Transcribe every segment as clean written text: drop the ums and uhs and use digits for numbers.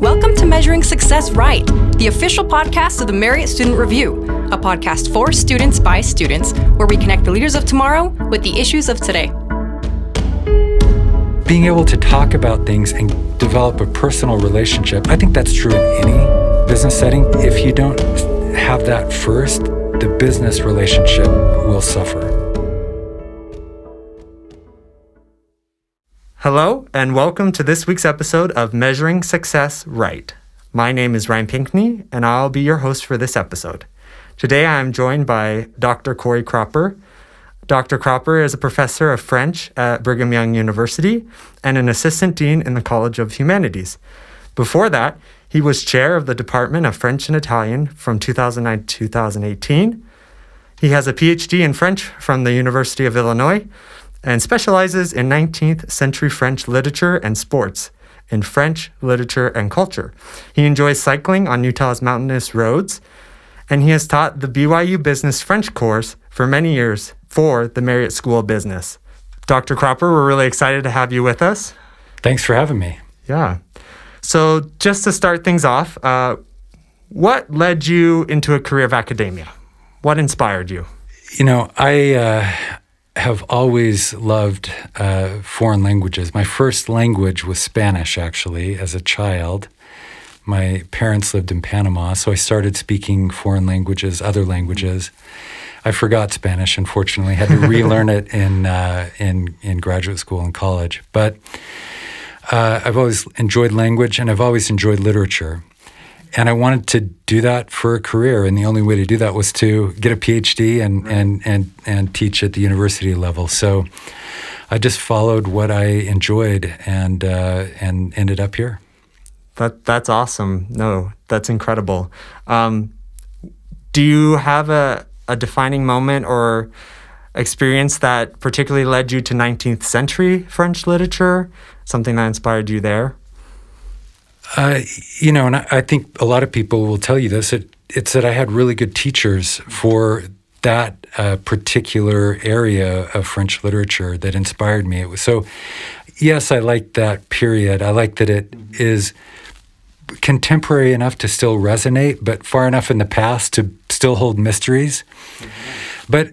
Welcome to Measuring Success Right, the official podcast of the Marriott Student Review, a podcast for students by students, where we connect the leaders of tomorrow with the issues of today. Being able to talk about things and develop a personal relationship, I think that's true in any business setting. If you don't have that first, the business relationship will suffer. Hello, and welcome to this week's episode of Measuring Success Right. My name is Ryan Pinkney, and I'll be your host for this episode. Today, I am joined by Dr. Corry Cropper. Dr. Cropper is a professor of French at Brigham Young University and an assistant dean in the College of Humanities. Before that, he was chair of the Department of French and Italian from 2009 to 2018. He has a PhD in French from the University of Illinois and specializes in 19th century French literature and sports, in French literature and culture. He enjoys cycling on Utah's mountainous roads, and he has taught the BYU Business French course for many years for the Marriott School of Business. Dr. Cropper, we're really excited to have you with us. Thanks for having me. Yeah. So just to start things off, what led you into a career of academia? What inspired you? You know, I have always loved foreign languages. My first language was Spanish, actually, as a child. My parents lived in Panama, so I started speaking foreign languages, other languages. I forgot Spanish, unfortunately. Had to relearn it in graduate school and college. But I've always enjoyed language, and I've always enjoyed literature. And I wanted to do that for a career, and the only way to do that was to get a PhD and teach at the university level. So I just followed what I enjoyed and ended up here. That's awesome. No, that's incredible. Do you have a defining moment or experience that particularly led you to 19th century French literature? Something that inspired you there? And I think a lot of people will tell you this. It's that I had really good teachers for that particular area of French literature that inspired me. So, yes, I like that period. I like that it is contemporary enough to still resonate, but far enough in the past to still hold mysteries. But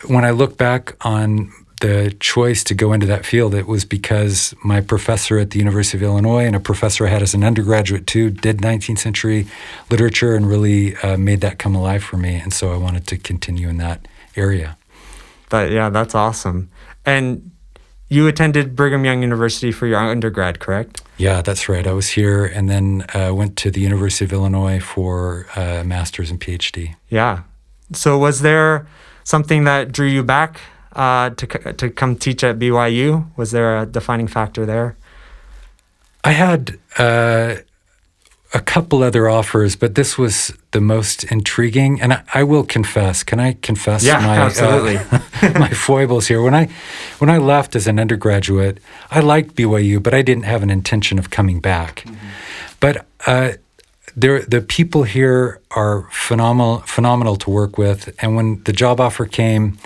when I look back on the choice to go into that field, it was because my professor at the University of Illinois and a professor I had as an undergraduate too did 19th century literature and really made that come alive for me. And so I wanted to continue in that area. That's awesome. And you attended Brigham Young University for your undergrad, correct? Yeah, that's right. I was here and then went to the University of Illinois for a master's and PhD. Yeah. So was there something that drew you back to come teach at BYU? Was there a defining factor there? I had a couple other offers, but this was the most intriguing. And I will confess. Can I confess absolutely. My foibles here? When I left as an undergraduate, I liked BYU, but I didn't have an intention of coming back. Mm-hmm. But the people here are phenomenal to work with. And when the job offer came,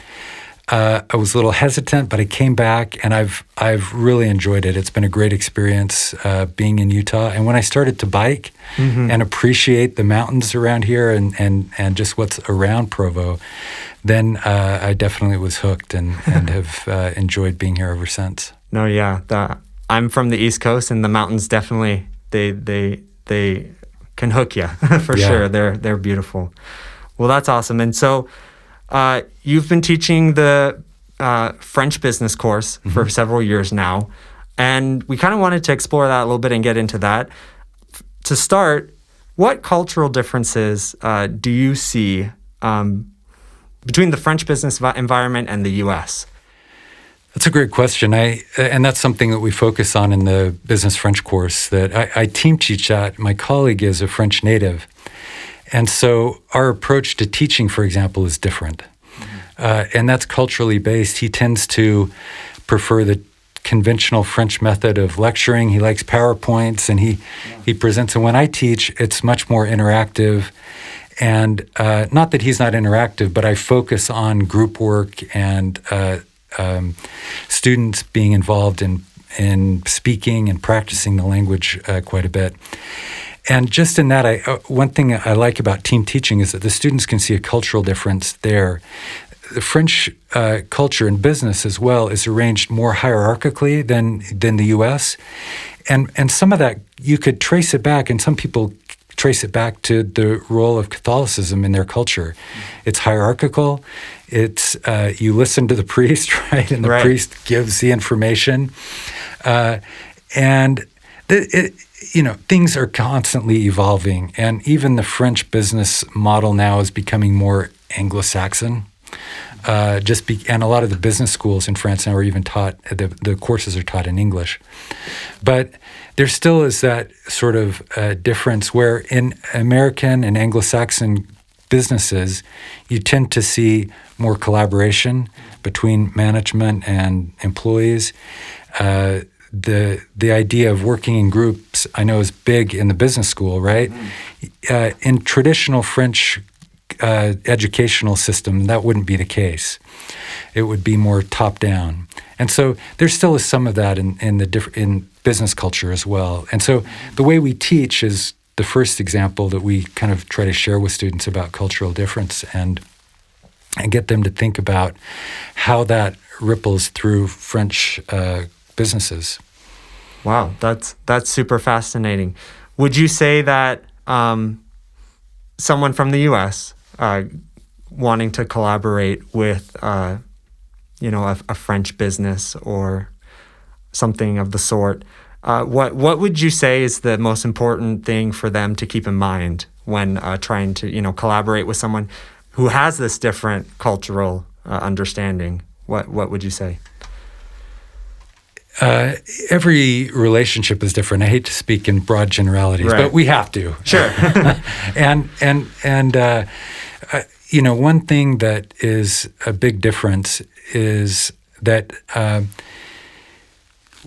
I was a little hesitant, but I came back, and I've really enjoyed it. It's been a great experience being in Utah. And when I started to bike and appreciate the mountains around here and just what's around Provo, then I definitely was hooked and have enjoyed being here ever since. No, yeah, I'm from the East Coast, and the mountains definitely they can hook you for sure. They're beautiful. Well, that's awesome. And so you've been teaching the French business course for several years now, and we kind of wanted to explore that a little bit and get into that. To start, what cultural differences do you see between the French business environment and the U.S.? That's a great question. And that's something that we focus on in the business French course that I team teach at. My colleague is a French native. And so our approach to teaching, for example, is different. And that's culturally based. He tends to prefer the conventional French method of lecturing. He likes PowerPoints, and he presents. And when I teach, it's much more interactive. And not that he's not interactive, but I focus on group work and students being involved in in speaking and practicing the language quite a bit. And just in that, one thing I like about team teaching is that the students can see a cultural difference there. The French culture in business as well is arranged more hierarchically than the U.S. And some of that, you could trace it back, and some people trace it back to the role of Catholicism in their culture. It's hierarchical. It's you listen to the priest, right? And the priest gives the information. Things are constantly evolving. And even the French business model now is becoming more Anglo-Saxon. And a lot of the business schools in France now are even taught, the courses are taught in English. But there still is that sort of difference where in American and Anglo-Saxon businesses, you tend to see more collaboration between management and employees. The idea of working in groups, I know, is big in the business school, right? In traditional French educational system, that wouldn't be the case. It would be more top-down. And so there still is some of that in business culture as well. And so the way we teach is the first example that we kind of try to share with students about cultural difference and get them to think about how that ripples through French businesses. Wow, that's super fascinating. Would you say that someone from the U.S. Wanting to collaborate with, a French business or something of the sort, what would you say is the most important thing for them to keep in mind when trying to, collaborate with someone who has this different cultural understanding? What would you say? Every relationship is different. I hate to speak in broad generalities, but we have to. Sure. One thing that is a big difference is that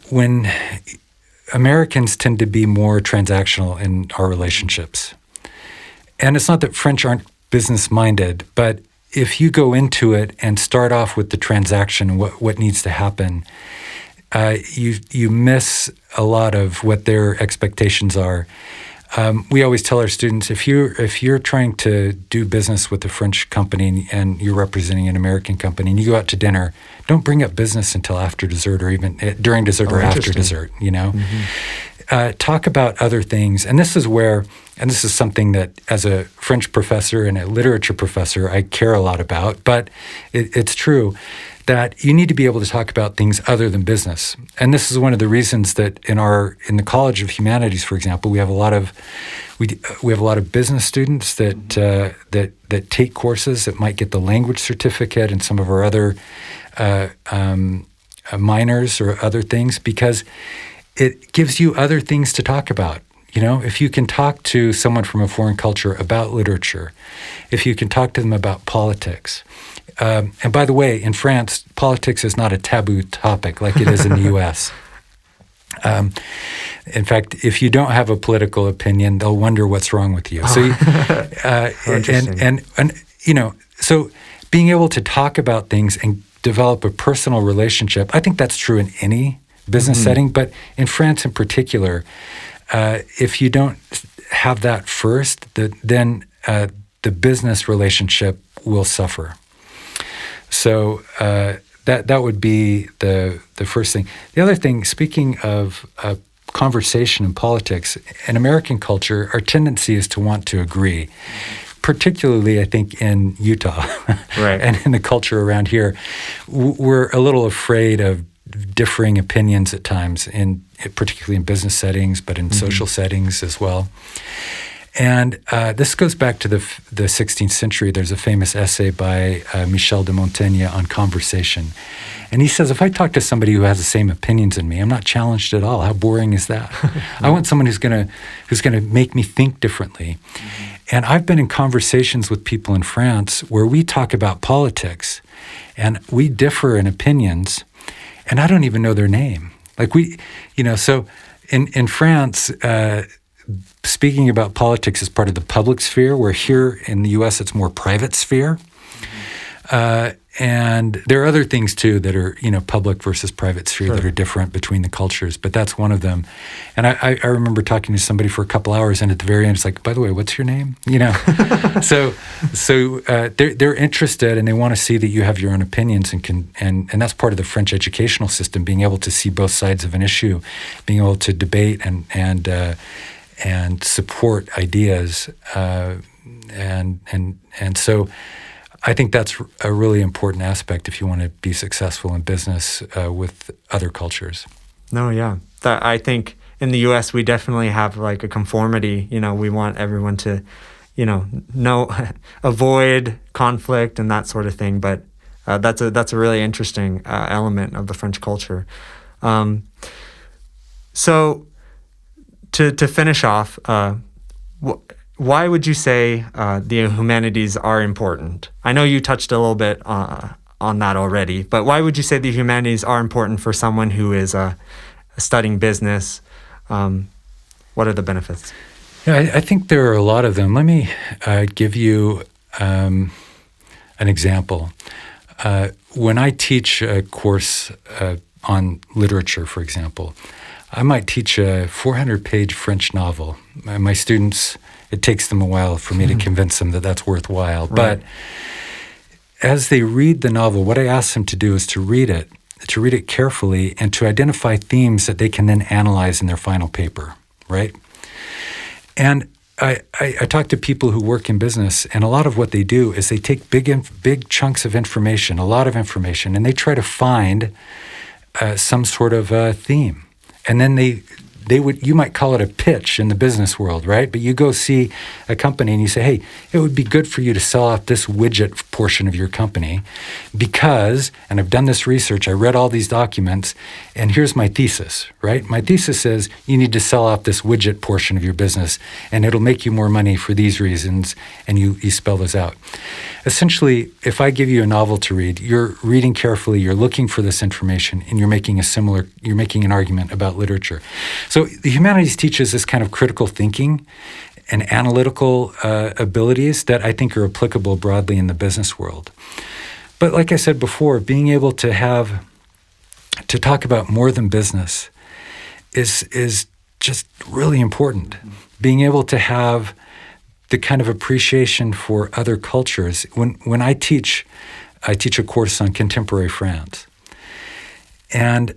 when Americans tend to be more transactional in our relationships, and it's not that French aren't business-minded, but if you go into it and start off with the transaction, what needs to happen, you miss a lot of what their expectations are. We always tell our students, if you're trying to do business with a French company and you're representing an American company and you go out to dinner, don't bring up business until after dessert or even during dessert or after dessert, Talk about other things. And this is something that as a French professor and a literature professor, I care a lot about, but it's true that you need to be able to talk about things other than business. And this is one of the reasons that in the College of Humanities, for example, we have a lot of business students that take courses that might get the language certificate and some of our other minors or other things, because it gives you other things to talk about. If you can talk to someone from a foreign culture about literature, if you can talk to them about politics. And by the way, in France, politics is not a taboo topic like it is in the U.S. In fact, if you don't have a political opinion, they'll wonder what's wrong with you. So, so being able to talk about things and develop a personal relationship, I think that's true in any business setting, but in France in particular, if you don't have that first, then the business relationship will suffer. So that would be the first thing. The other thing, speaking of conversation and politics, in American culture, our tendency is to want to agree, particularly, I think, in Utah and in the culture around here. We're a little afraid of differing opinions at times, particularly in business settings, but in social settings as well. And this goes back to the 16th century. There's a famous essay by Michel de Montaigne on conversation. And he says, if I talk to somebody who has the same opinions as me, I'm not challenged at all. How boring is that? I want someone who's gonna make me think differently. And I've been in conversations with people in France where we talk about politics and we differ in opinions, and I don't even know their name. So in France, speaking about politics is part of the public sphere, where here in the U.S. it's more private sphere. And there are other things too that are, public versus private sphere that are different between the cultures, but that's one of them. And I remember talking to somebody for a couple hours, and at the very end, it's like, by the way, what's your name? So they're interested, and they want to see that you have your own opinions, and that's part of the French educational system, being able to see both sides of an issue, being able to debate and support ideas, and so. I think that's a really important aspect if you want to be successful in business with other cultures. No, yeah. I think in the U.S. we definitely have like a conformity. We want everyone to, avoid conflict and that sort of thing. But that's a really interesting element of the French culture. So to finish off, why would you say the humanities are important? I know you touched a little bit on that already, but why would you say the humanities are important for someone who is studying business? What are the benefits? Yeah, I think there are a lot of them. Let me give you an example. When I teach a course on literature, for example, I might teach a 400-page French novel. My students, it takes them a while for me to convince them that that's worthwhile. Right. But as they read the novel, what I ask them to do is to read it carefully, and to identify themes that they can then analyze in their final paper, right? And I talk to people who work in business, and a lot of what they do is they take big chunks of information, a lot of information, and they try to find some sort of theme. And then you might call it a pitch in the business world, right? But you go see a company and you say, hey, it would be good for you to sell off this widget portion of your company because, and I've done this research, I read all these documents, and here's my thesis, right? My thesis is you need to sell off this widget portion of your business, and it'll make you more money for these reasons, and you spell those out. Essentially, if I give you a novel to read, you're reading carefully, you're looking for this information, and you're making an argument about literature. So the humanities teaches this kind of critical thinking and analytical abilities that I think are applicable broadly in the business world. But like I said before, being able to talk about more than business is just really important. Being able to have the kind of appreciation for other cultures. When I teach a course on contemporary France. And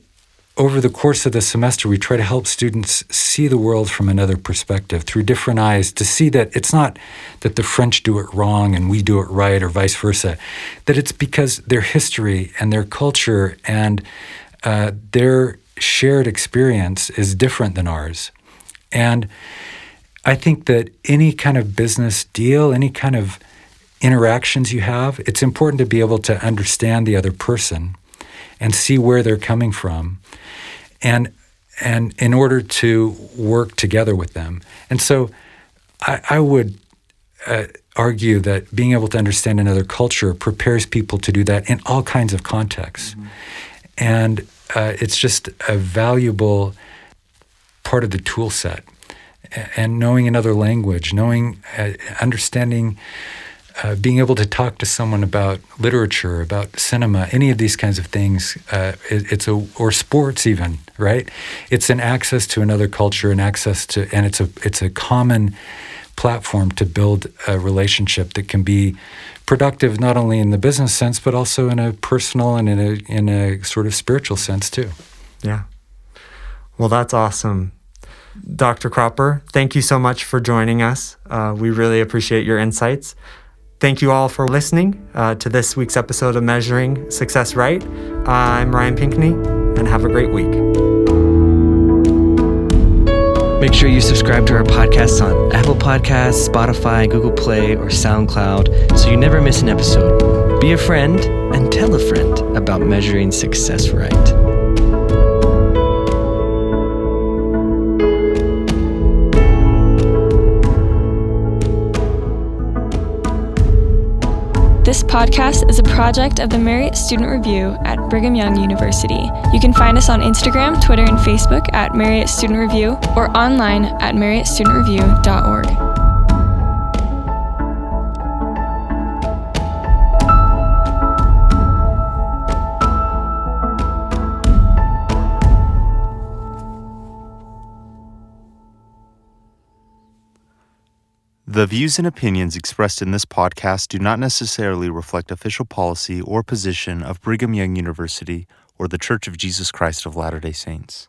over the course of the semester, we try to help students see the world from another perspective, through different eyes, to see that it's not that the French do it wrong and we do it right, or vice versa, that it's because their history and their culture and their shared experience is different than ours. And I think that any kind of business deal, any kind of interactions you have, it's important to be able to understand the other person and see where they're coming from, and in order to work together with them. And so I would argue that being able to understand another culture prepares people to do that in all kinds of contexts. Mm-hmm. And it's just a valuable part of the tool set. And knowing another language, understanding, being able to talk to someone about literature, about cinema, any of these kinds of things, or sports even, right? It's an access to another culture, and it's a common platform to build a relationship that can be productive not only in the business sense, but also in a personal and in a sort of spiritual sense too. Yeah. Well, that's awesome. Dr. Cropper, thank you so much for joining us. We really appreciate your insights. Thank you all for listening to this week's episode of Measuring Success Right. I'm Ryan Pinkney, and have a great week. Make sure you subscribe to our podcasts on Apple Podcasts, Spotify, Google Play, or SoundCloud so you never miss an episode. Be a friend and tell a friend about Measuring Success Right. This podcast is a project of the Marriott Student Review at Brigham Young University. You can find us on Instagram, Twitter, and Facebook at Marriott Student Review, or online at marriottstudentreview.org. The views and opinions expressed in this podcast do not necessarily reflect official policy or position of Brigham Young University or the Church of Jesus Christ of Latter-day Saints.